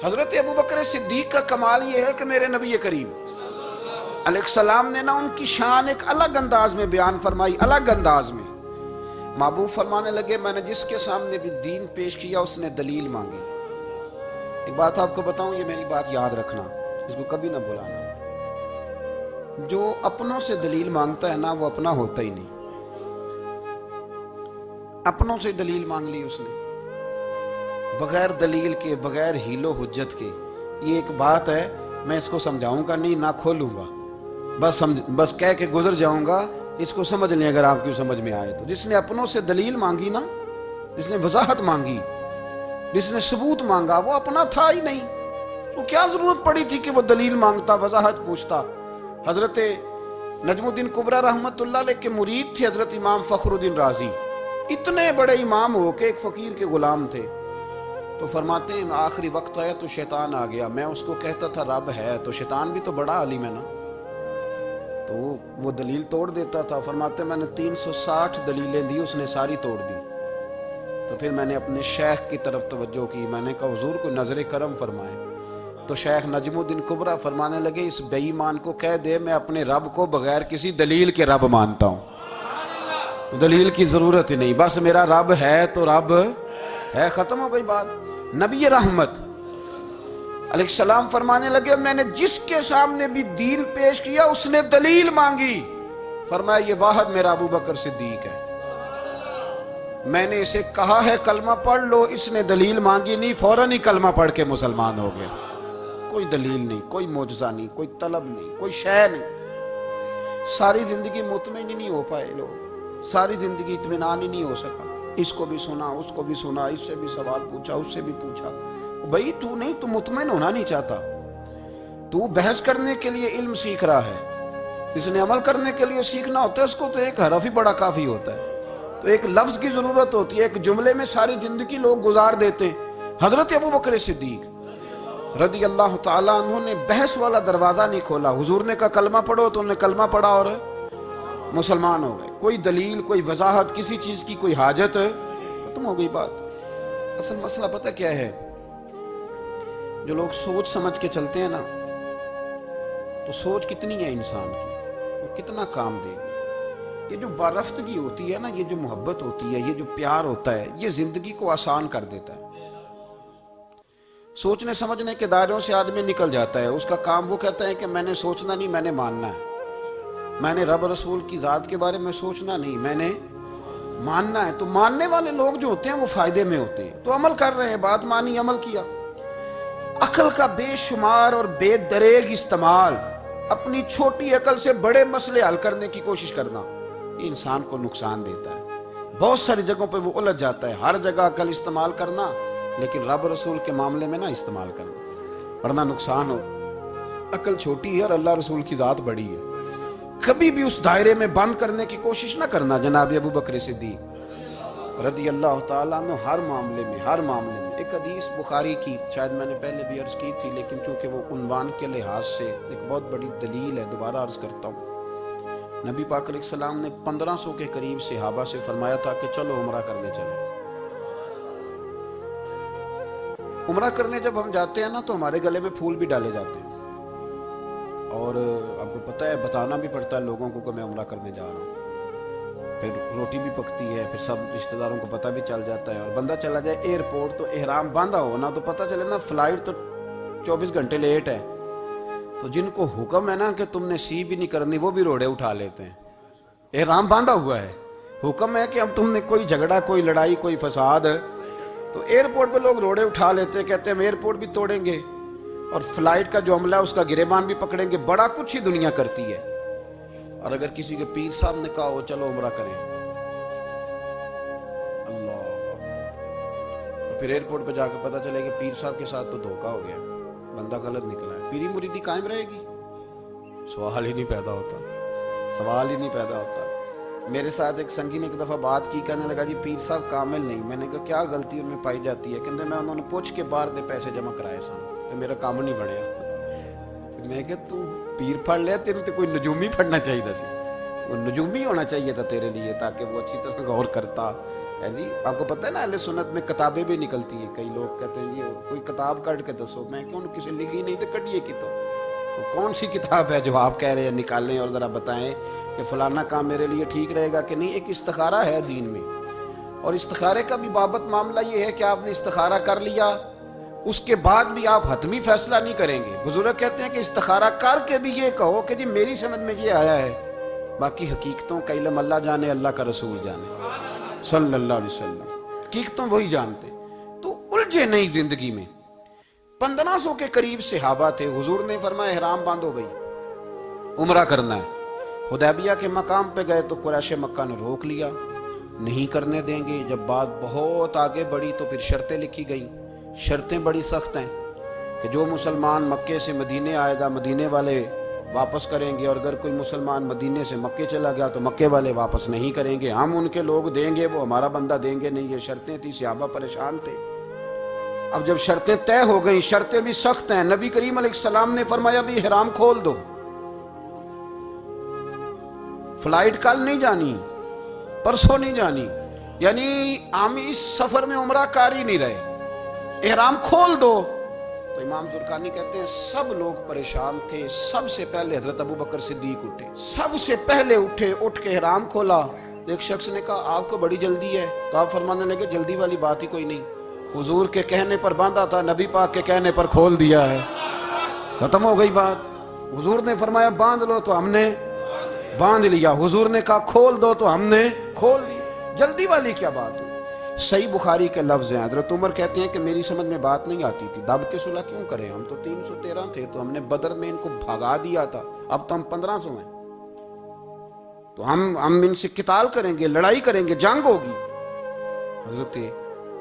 حضرت ابو بکر صدیق کا کمال یہ ہے کہ میرے نبی کریم علیہ السلام نے نا ان کی شان ایک الگ انداز میں بیان فرمائی، الگ انداز میں۔ محبوب فرمانے لگے میں نے جس کے سامنے بھی دین پیش کیا اس نے دلیل مانگی۔ ایک بات آپ کو بتاؤں، یہ میری بات یاد رکھنا، اس کو کبھی نہ بھلانا، جو اپنوں سے دلیل مانگتا ہے نا وہ اپنا ہوتا ہی نہیں۔ اپنوں سے دلیل مانگ لی اس نے، بغیر دلیل کے، بغیر حیل و حجت کے۔ یہ ایک بات ہے، میں اس کو سمجھاؤں گا نہیں، نہ کھولوں گا، بس کہہ کے گزر جاؤں گا، اس کو سمجھ لیں اگر آپ کی سمجھ میں آئے تو۔ جس نے اپنوں سے دلیل مانگی نا، جس نے وضاحت مانگی، جس نے ثبوت مانگا، وہ اپنا تھا ہی نہیں، تو کیا ضرورت پڑی تھی کہ وہ دلیل مانگتا، وضاحت پوچھتا۔ حضرت نجم الدین کبریٰ رحمت اللہ علیہ کے مرید تھے حضرت امام فخر الدین رازی، اتنے بڑے امام ہو کے ایک فقیر کے غلام تھے۔ تو فرماتے ہیں آخری وقت آیا تو شیطان آ گیا، میں اس کو کہتا تھا رب ہے، تو شیطان بھی تو بڑا عالم ہے نا، تو وہ دلیل توڑ دیتا تھا۔ فرماتے میں نے 360 دلیلیں دی، اس نے ساری توڑ دی۔ تو پھر میں نے اپنے شیخ کی طرف توجہ کی، میں نے کہا حضور کو نظر کرم فرمائے۔ تو شیخ نجم الدین کبریٰ فرمانے لگے اس بے ایمان کو کہہ دے میں اپنے رب کو بغیر کسی دلیل کے رب مانتا ہوں، دلیل کی ضرورت ہی نہیں، بس میرا رب ہے تو رب ہے، ختم ہو گئی بات۔ نبی رحمت علیہ السلام فرمانے لگے میں نے جس کے سامنے بھی دین پیش کیا اس نے دلیل مانگی، فرمایا یہ واحد میرا ابو بکر صدیق ہے، میں نے اسے کہا ہے کلمہ پڑھ لو، اس نے دلیل مانگی نہیں، فوراً ہی کلمہ پڑھ کے مسلمان ہو گئے۔ کوئی دلیل نہیں، کوئی معجزہ نہیں، کوئی طلب نہیں، کوئی شے نہیں۔ ساری زندگی مطمئن ہی نہیں ہو پائے لوگ، ساری زندگی اطمینان ہی نہیں ہو سکا، اس کو بھی سنا، اس کو بھی سنا، اس سے بھی سوال پوچھا، اس سے بھی پوچھا۔ بھائی تو نہیں، تو مطمئن ہونا نہیں چاہتا، تو بحث کرنے کے لیے علم سیکھ رہا ہے، اس نے عمل کرنے کے لیے سیکھنا ہوتا ہے، اس کو تو ایک حرف ہی بڑا کافی ہوتا ہے، تو ایک لفظ کی ضرورت ہوتی ہے، ایک جملے میں ساری زندگی لوگ گزار دیتے ہیں۔ حضرت ابو بکر صدیق رضی اللہ تعالیٰ عنہ نے بحث والا دروازہ نہیں کھولا، حضور نے کہا کلمہ پڑھو تو انہوں نے کلمہ پڑھا اور مسلمان ہو گئے۔ کوئی دلیل، کوئی وضاحت، کسی چیز کی کوئی حاجت، ختم ہو گئی بات۔ اصل مسئلہ پتہ کیا ہے، جو لوگ سوچ سمجھ کے چلتے ہیں نا، تو سوچ کتنی ہے انسان کی، وہ کتنا کام دے گی۔ یہ جو وارفتگی ہوتی ہے نا، یہ جو محبت ہوتی ہے، یہ جو پیار ہوتا ہے، یہ زندگی کو آسان کر دیتا ہے۔ سوچنے سمجھنے کے دائروں سے آدمی نکل جاتا ہے، اس کا کام وہ کہتا ہے کہ میں نے سوچنا نہیں، میں نے ماننا ہے، میں نے رب رسول کی ذات کے بارے میں سوچنا نہیں، میں نے ماننا ہے۔ تو ماننے والے لوگ جو ہوتے ہیں وہ فائدے میں ہوتے ہیں، تو عمل کر رہے ہیں، بات مانی، عمل کیا۔ عقل کا بے شمار اور بے دریغ استعمال، اپنی چھوٹی عقل سے بڑے مسئلے حل کرنے کی کوشش کرنا، یہ انسان کو نقصان دیتا ہے۔ بہت ساری جگہوں پہ وہ الجھ جاتا ہے، ہر جگہ عقل استعمال کرنا، لیکن رب رسول کے معاملے میں نہ استعمال کرنا، ورنہ نقصان ہو۔ عقل چھوٹی ہے اور اللہ رسول کی ذات بڑی ہے، کبھی بھی اس دائرے میں بند کرنے کی کوشش نہ کرنا۔ جناب ابو بکر صدیق رضی اللہ تعالیٰ عنہ ہر معاملے میں، ہر معاملے میں۔ ایک حدیث بخاری کی، شاید میں نے پہلے بھی عرض کی تھی، لیکن چونکہ وہ عنوان کے لحاظ سے ایک بہت بڑی دلیل ہے، دوبارہ عرض کرتا ہوں۔ نبی پاک علیہ السلام نے 1500 کے قریب صحابہ سے فرمایا تھا کہ چلو عمرہ کرنے چلیں۔ عمرہ کرنے جب ہم جاتے ہیں نا تو ہمارے گلے میں پھول بھی ڈالے جاتے ہیں، اور آپ کو پتہ ہے بتانا بھی پڑتا ہے لوگوں کو کہ میں عمرہ کرنے جا رہا ہوں، پھر روٹی بھی پکتی ہے، پھر سب رشتہ داروں کو پتہ بھی چل جاتا ہے، اور بندہ چلا جائے ایئرپورٹ تو احرام باندھا ہو نا تو پتہ چلے نا فلائٹ تو 24 گھنٹے لیٹ ہے، تو جن کو حکم ہے نا کہ تم نے سی بھی نہیں کرنی وہ بھی روڑے اٹھا لیتے ہیں، احرام باندھا ہوا ہے، حکم ہے کہ اب تم نے کوئی جھگڑا، کوئی لڑائی، کوئی فساد، تو ایئرپورٹ پہ لوگ روڑے اٹھا لیتے ہیں، کہتے ہیں ہم ایئرپورٹ بھی توڑیں گے اور فلائٹ کا جو عملہ ہے اس کا گریبان بھی پکڑیں گے، بڑا کچھ ہی دنیا کرتی ہے۔ اور اگر کسی کے پیر صاحب نے کہا ہو چلو عمرہ کریں، اللہ، اور پھر ایئرپورٹ پہ جا کے پتہ چلے کہ پیر صاحب کے ساتھ تو دھوکہ ہو گیا، بندہ غلط نکلا ہے، پیری مریدی قائم رہے گی؟ سوال ہی نہیں پیدا ہوتا، سوال ہی نہیں پیدا ہوتا۔ میرے ساتھ ایک سنگی نے ایک دفعہ بات کی، کہنے لگا جی پیر صاحب کامل نہیں۔ میں نے کہا کیا غلطی ان میں پائی جاتی ہے؟ کہتے میں انہوں نے پوچھ کے باہر دے پیسے جمع کرائے سن تو میرا کام نہیں بڑھیا۔ میں کہا تو پیر پڑھ لیا، تیرے تو کوئی نجومی پڑھنا چاہیے تھا، وہ نجومی ہونا چاہیے تھا تیرے لیے، تاکہ وہ اچھی طرح غور کرتا، جی آپ کو پتہ ہے نا اہل سنت میں کتابیں بھی نکلتی ہیں. کئی لوگ کہتے ہیں جی کوئی کتاب کٹ کے دسو. میں کیوں کسی لکھی نہیں تو کٹیے کی تو کون سی کتاب ہے جو آپ کہہ رہے ہیں نکالیں اور ذرا بتائیں کہ فلانا کام میرے لیے ٹھیک رہے گا کہ نہیں. ایک استخارہ ہے دین میں, اور استخارے کا بھی بابت معاملہ یہ ہے کہ آپ نے استخارہ کر لیا, اس کے بعد بھی آپ حتمی فیصلہ نہیں کریں گے. بزرگ کہتے ہیں کہ استخارہ کر کے بھی یہ کہو کہ جی میری سمجھ میں یہ آیا ہے, باقی حقیقتوں کا علم اللہ جانے, اللہ کا رسول جانے صلی اللہ علیہ وسلم, حقیقتوں وہی جانتے. تو الجھے نہیں زندگی میں. 1500 کے قریب صحابہ تھے. حضور نے فرمایا احرام باندھو بھائی, عمرہ کرنا ہے. حدیبیہ کے مقام پہ گئے تو قریش مکہ نے روک لیا, نہیں کرنے دیں گے. جب بات بہت آگے بڑھی تو پھر شرطیں لکھی گئیں. شرطیں بڑی سخت ہیں کہ جو مسلمان مکے سے مدینے آئے گا مدینے والے واپس کریں گے, اور اگر کوئی مسلمان مدینے سے مکے چلا گیا تو مکے والے واپس نہیں کریں گے. ہم ان کے لوگ دیں گے, وہ ہمارا بندہ دیں گے نہیں. یہ شرطیں تھی. صحابہ پریشان تھے. اب جب شرطیں طے ہو گئیں, شرطیں بھی سخت ہیں, نبی کریم علیہ السلام نے فرمایا بھی احرام کھول دو, فلائٹ کل نہیں جانی, پرسوں نہیں جانی, یعنی ہم اس سفر میں عمرہ کار ہی نہیں رہے, احرام کھول دو. تو امام زرقانی کہتے ہیں سب لوگ پریشان تھے. سب سے پہلے حضرت ابو بکر صدیق اٹھے, سب سے پہلے اٹھے, اٹھ کے احرام کھولا. ایک شخص نے کہا آپ کو بڑی جلدی ہے, تو آپ فرمانے لگے جلدی والی بات ہی کوئی نہیں, حضور کے کہنے پر باندھا تھا, نبی پاک کے کہنے پر کھول دیا ہے, ختم ہو گئی بات. حضور نے فرمایا باندھ لو تو ہم نے باندھ لیا, حضور نے کہا کھول دو تو ہم نے کھول دیا. جلدی والی کیا بات ہے. صحیح بخاری کے لفظ ہیں. حضرت عمر کہتے ہیں کہ میری سمجھ میں بات نہیں آتی تھی, دب کے صلح کیوں کریں, ہم تو 313 تھے, تو ہم نے بدر میں ان کو بھگا دیا تھا, اب تو ہم 1500 ہیں, تو ہم ان سے قتال کریں گے, لڑائی کریں گے, جنگ ہوگی. حضرت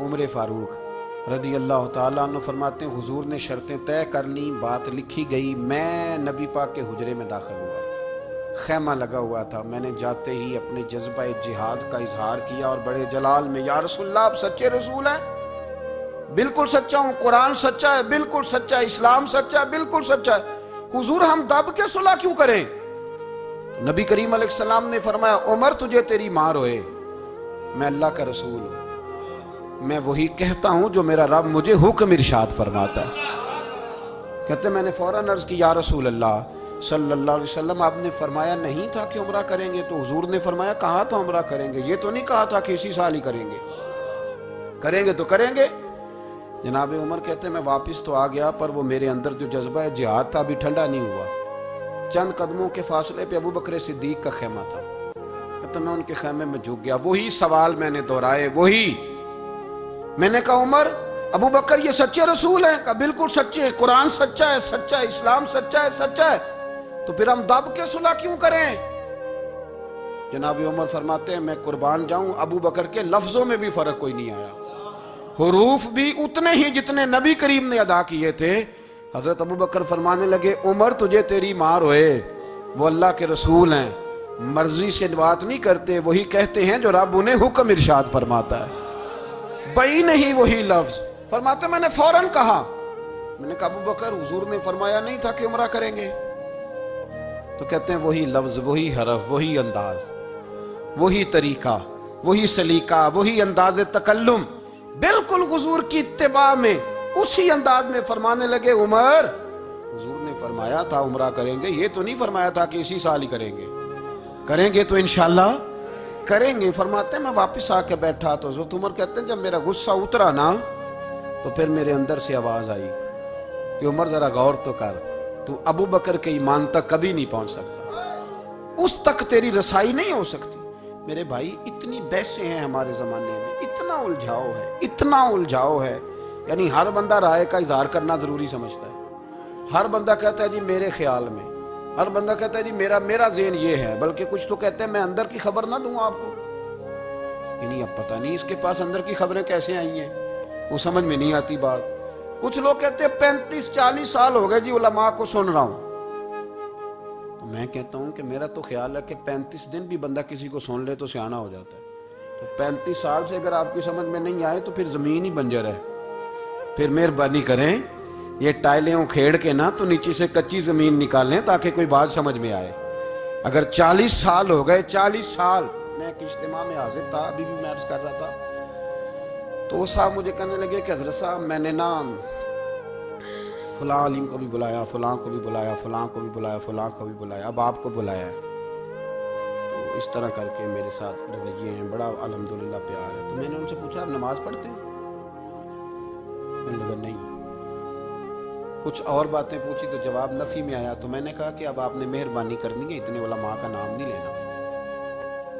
عمر فاروق رضی اللہ تعالیٰ عنہ فرماتے ہیں حضور نے شرطیں طے کر لیں, بات لکھی گئی. میں نبی پاک کے حجرے میں داخل ہوا, خیمہ لگا ہوا تھا. میں نے جاتے ہی اپنے جذبہ جہاد کا اظہار کیا اور بڑے جلال میں, یا رسول اللہ آپ سچے رسول ہیں, بالکل سچا ہوں, قرآن سچا ہے, بالکل سچا ہے, اسلام سچا ہے, بالکل سچا ہے. حضور ہم دب کے صلح کیوں کریں. نبی کریم علیہ السلام نے فرمایا عمر تجھے تیری ماں روئے, میں اللہ کا رسول ہوں, میں وہی کہتا ہوں جو میرا رب مجھے حکم ارشاد فرماتا ہے. کہتے میں نے فوراً عرض کی یا رسول اللہ صلی اللہ علیہ وسلم آپ نے فرمایا نہیں تھا کہ عمرہ کریں گے, تو حضور نے فرمایا کہا تو عمرہ کریں گے, یہ تو نہیں کہا تھا کہ اسی سال ہی کریں گے, کریں گے تو کریں گے. جناب عمر کہتے میں واپس تو آ گیا, پر وہ میرے اندر جو جذبہ جہاد تھا ابھی ٹھنڈا نہیں ہوا. چند قدموں کے فاصلے پہ ابو بکر صدیق کا خیمہ تھا, کہتے میں ان کے خیمے میں جھک گیا. وہی سوال میں نے دہرائے, وہی میں نے کہا عمر ابو بکر یہ سچے رسول ہیں, کہا بالکل سچے, قرآن سچا ہے, سچا ہے, اسلام سچا ہے, سچا ہے, تو پھر ہم دب کے صلح کیوں کریں. جناب عمر فرماتے ہیں میں قربان جاؤں, ابو بکر کے لفظوں میں بھی فرق کوئی نہیں آیا, حروف بھی اتنے ہی جتنے نبی کریم نے ادا کیے تھے. حضرت ابو بکر فرمانے لگے عمر تجھے تیری ماں روئے, وہ اللہ کے رسول ہیں, مرضی سے بات نہیں کرتے, وہی کہتے ہیں جو رب انہیں حکم ارشاد فرماتا ہے. بئی نہیں وہی لفظ. فرماتے میں نے فوراً کہا, میں نے کہا ابو بکر حضور نے فرمایا نہیں تھا کہ عمرہ کریں گے. تو کہتے ہیں وہی لفظ, وہی حرف, وہی انداز, وہی طریقہ, وہی سلیقہ, وہی انداز تکلم, بالکل حضور کی اتباع میں اسی انداز میں فرمانے لگے عمر حضور نے فرمایا تھا عمرہ کریں گے, یہ تو نہیں فرمایا تھا کہ اسی سال ہی کریں گے, کریں گے تو انشاءاللہ کریں گے. فرماتے ہیں میں واپس آ کے بیٹھا تو حضرت عمر کہتے ہیں جب میرا غصہ اترا نا تو پھر میرے اندر سے آواز آئی کہ عمر ذرا غور تو کر, تو ابو بکر کے ایمان تک کبھی نہیں پہنچ سکتا, اس تک تیری رسائی نہیں ہو سکتی. میرے بھائی اتنی بحثیں ہیں ہمارے زمانے میں, اتنا الجھاؤ ہے, اتنا الجھاؤ ہے, یعنی ہر بندہ رائے کا اظہار کرنا ضروری سمجھتا ہے. ہر بندہ کہتا ہے جی میرے خیال میں, ہر بندہ کہتا ہے جی میرا ذہن یہ ہے, بلکہ کچھ تو کہتے ہیں میں اندر کی خبر نہ دوں آپ کو. یعنی اب پتہ نہیں اس کے پاس اندر کی خبریں کیسے آئی ہیں, وہ سمجھ میں نہیں آتی بات. کچھ لوگ کہتے ہیں 35-40 سال ہو گئے جی علماء کو سن رہا ہوں. تو میں کہتا ہوں کہ میرا تو خیال ہے کہ 35 دن بھی بندہ کسی کو سن لے تو سیانہ ہو جاتا ہے. تو 35 سال سے اگر آپ کی سمجھ میں نہیں آئے تو پھر زمین ہی بنجر ہے. پھر مہربانی کریں یہ ٹائلیں اکھیڑ کے نا تو نیچے سے کچی زمین نکالیں تاکہ کوئی بات سمجھ میں آئے. اگر 40 سال ہو گئے, 40 سال, میں ایک اجتماع میں حاضر تھا, ابھی بھی میں عرض کر رہا تھا, تو وہ صاحب مجھے کہنے لگے کہ حضرت صاحب میں نے نا فلاں عالم کو بھی بلایا، فلاں کو بھی بلایا، فلاں کو بھی بلایا، فلاں کو بھی بلایا، اب آپ کو بلایا ہے، تو اس طرح کر کے میرے ساتھ رویے ہیں، بڑا الحمدللہ پیار ہے۔ تو میں نے ان سے پوچھا آپ نماز پڑھتے ہیں؟ میں نے کہا نہیں۔ کچھ اور باتیں پوچھی تو جواب نفی میں آیا، تو میں نے کہا کہ اب آپ نے مہربانی کرنی ہے، اتنے علماء کا نام نہیں لینا،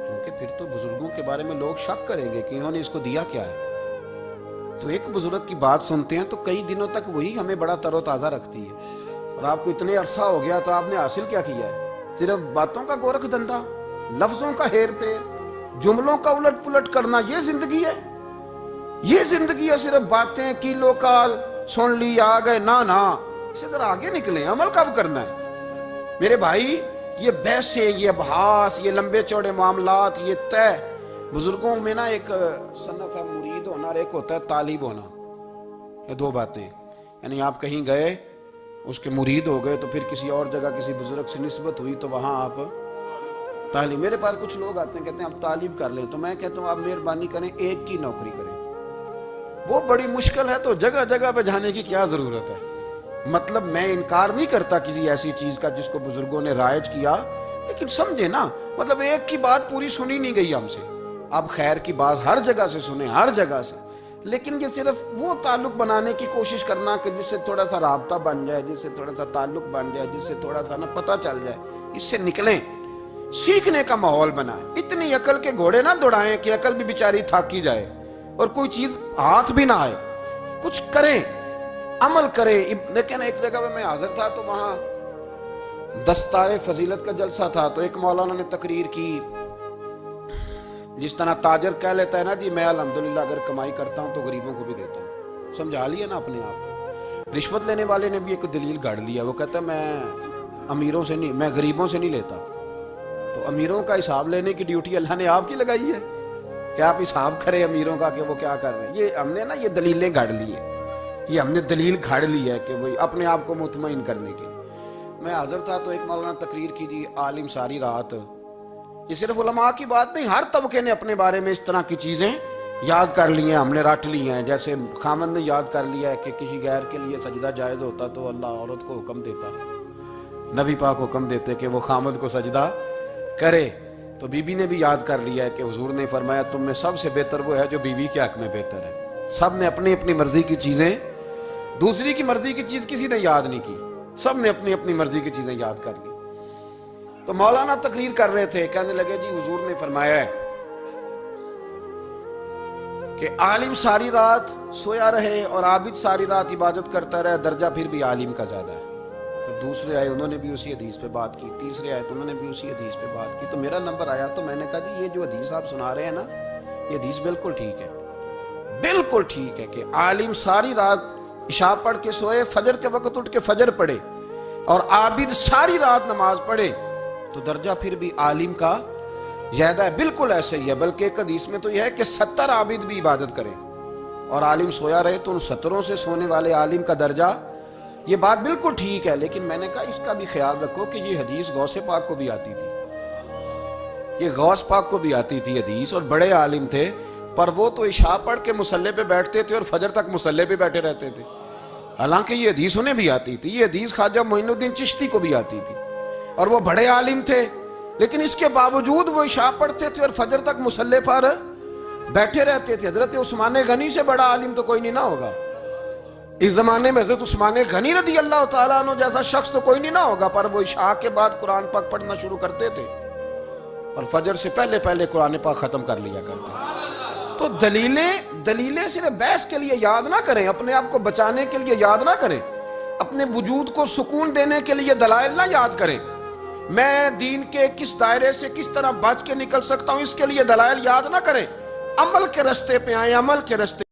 کیونکہ پھر تو بزرگوں کے بارے میں لوگ شک کریں گے کہ انہوں نے اس کو دیا کیا ہے۔ تو ایک بزرگ کی بات سنتے ہیں تو کئی دنوں تک وہی ہمیں بڑا تر و تازہ رکھتی ہے، اور آپ کو اتنے عرصہ ہو گیا تو آپ نے حاصل کیا کیا ہے؟ صرف باتوں کا گورکھ دھندا، لفظوں کا ہیر پھیر، جملوں کا الٹ پلٹ کرنا، یہ زندگی ہے؟ یہ زندگی ہے صرف باتیں کیلو کال سن لی آ گئے؟ نہ اسے ذرا آگے نکلیں، عمل کب کرنا ہے میرے بھائی؟ یہ بحثیں، یہ ابحاث، یہ لمبے چوڑے معاملات، یہ طے۔ بزرگوں میں نا ایک صنف ہے مرید ہونا اور ایک ہوتا ہے طالب ہونا، یہ دو باتیں، یعنی آپ کہیں گئے اس کے مرید ہو گئے تو پھر کسی اور جگہ کسی بزرگ سے نسبت ہوئی تو وہاں آپ طالب۔ میرے پاس کچھ لوگ آتے ہیں کہتے ہیں آپ طالب کر لیں، تو میں کہتا ہوں آپ مہربانی کریں ایک کی نوکری کریں، وہ بڑی مشکل ہے، تو جگہ جگہ پہ جانے کی کیا ضرورت ہے؟ مطلب میں انکار نہیں کرتا کسی ایسی چیز کا جس کو بزرگوں نے رائج کیا، لیکن سمجھے نا، مطلب ایک کی بات پوری سنی نہیں گئی ہم سے، آپ خیر کی بات ہر جگہ سے سنیں، ہر جگہ سے، لیکن یہ صرف وہ تعلق بنانے کی کوشش کرنا کہ جس سے تھوڑا سا رابطہ بن جائے، جس سے تھوڑا سا تعلق بن جائے، جس سے تھوڑا سا نا پتہ چل جائے، اس سے نکلیں، سیکھنے کا ماحول بنائیں۔ اتنی عقل کے گھوڑے نہ دوڑائیں کہ عقل بھی بیچاری تھاکی جائے اور کوئی چیز ہاتھ بھی نہ آئے، کچھ کریں، عمل کریں۔ لیکن ایک جگہ پہ میں حاضر تھا تو وہاں دستار فضیلت کا جلسہ تھا، تو ایک مولانا نے تقریر کی، جس طرح تاجر کہہ لیتا ہے نا جی میں الحمدللہ اگر کمائی کرتا ہوں تو غریبوں کو بھی دیتا ہوں، سمجھا لیا نا اپنے آپ کو۔ رشوت لینے والے نے بھی ایک دلیل گاڑ لیا، وہ کہتا ہے میں امیروں سے نہیں، میں غریبوں سے نہیں لیتا، تو امیروں کا حساب لینے کی ڈیوٹی اللہ نے آپ کی لگائی ہے کہ آپ حساب کریں امیروں کا کہ وہ کیا کر رہے ہیں۔ یہ ہم نے نا یہ دلیلیں گاڑ لی ہے، یہ ہم نے دلیل گھاڑ لی ہے کہ وہی اپنے آپ کو مطمئن کرنے کے۔ میں حاضر تھا تو ایک مولانا تقریر کی جی عالم ساری رات، یہ صرف علماء کی بات نہیں، ہر طبقے نے اپنے بارے میں اس طرح کی چیزیں یاد کر لی ہیں، ہم نے رٹ لی ہیں۔ جیسے خامد نے یاد کر لیا ہے کہ کسی غیر کے لیے سجدہ جائز ہوتا تو اللہ عورت کو حکم دیتا، نبی پاک حکم دیتے کہ وہ خامد کو سجدہ کرے، تو بی بی نے بھی یاد کر لیا ہے کہ حضور نے فرمایا تم میں سب سے بہتر وہ ہے جو بیوی کے حق میں بہتر ہے۔ سب نے اپنی اپنی مرضی کی چیزیں، دوسری کی مرضی کی چیز کسی نے یاد نہیں کی، سب نے اپنی اپنی مرضی کی چیزیں یاد کر لی۔ تو مولانا تقریر کر رہے تھے، کہنے لگے جی حضور نے فرمایا ہے کہ عالم ساری رات سویا رہے اور عابد ساری رات عبادت کرتا رہے، درجہ پھر بھی عالم کا زیادہ ہے۔ پھر دوسرے آئے انہوں نے بھی اسی حدیث پہ بات کی، تیسرے آئے تو انہوں نے بھی اسی حدیث پہ بات کی، تو میرا نمبر آیا تو میں نے کہا جی یہ جو حدیث آپ سنا رہے ہیں نا، یہ حدیث بالکل ٹھیک ہے، بالکل ٹھیک ہے کہ عالم ساری رات عشاء پڑھ کے سوئے، فجر کے وقت اٹھ کے فجر پڑھے، اور عابد ساری رات نماز پڑھے تو درجہ پھر بھی عالم کا زیادہ ہے۔ بالکل ایسے ہی ہے، بلکہ ایک حدیث میں تو یہ ہے کہ 70 عابد بھی عبادت کریں اور عالم سویا رہے تو ان 70 سے سونے والے عالم کا درجہ، یہ بات بالکل ٹھیک ہے۔ لیکن میں نے کہا اس کا بھی خیال رکھو کہ یہ حدیث غوث پاک کو بھی آتی تھی، یہ غوث پاک کو بھی آتی تھی حدیث، اور بڑے عالم تھے، پر وہ تو عشاء پڑھ کے مصلے پہ بیٹھتے تھے اور فجر تک مصلے پہ بیٹھے رہتے تھے، حالانکہ یہ حدیث انہیں بھی آتی تھی، یہ حدیث خواجہ معین الدین چشتی کو بھی آتی تھی، اور وہ بڑے عالم تھے، لیکن اس کے باوجود وہ عشاء پڑھتے تھے اور فجر تک مصلے پر بیٹھے رہتے تھے۔ حضرت عثمان غنی سے بڑا عالم تو کوئی نہیں نہ ہوگا اس زمانے میں، حضرت عثمان غنی رضی اللہ تعالیٰ عنہ جیسا شخص تو کوئی نہیں نہ ہوگا، پر وہ عشاء کے بعد قرآن پاک پڑھنا شروع کرتے تھے اور فجر سے پہلے پہلے قرآن پاک ختم کر لیا کرتے۔ تو دلیلیں صرف بحث کے لیے یاد نہ کریں، اپنے آپ کو بچانے کے لیے یاد نہ کریں، اپنے وجود کو سکون دینے کے لیے دلائل نہ یاد کریں۔ میں دین کے کس دائرے سے کس طرح بچ کے نکل سکتا ہوں اس کے لیے دلائل یاد نہ کریں، عمل کے رستے پہ آئیں، عمل کے رستے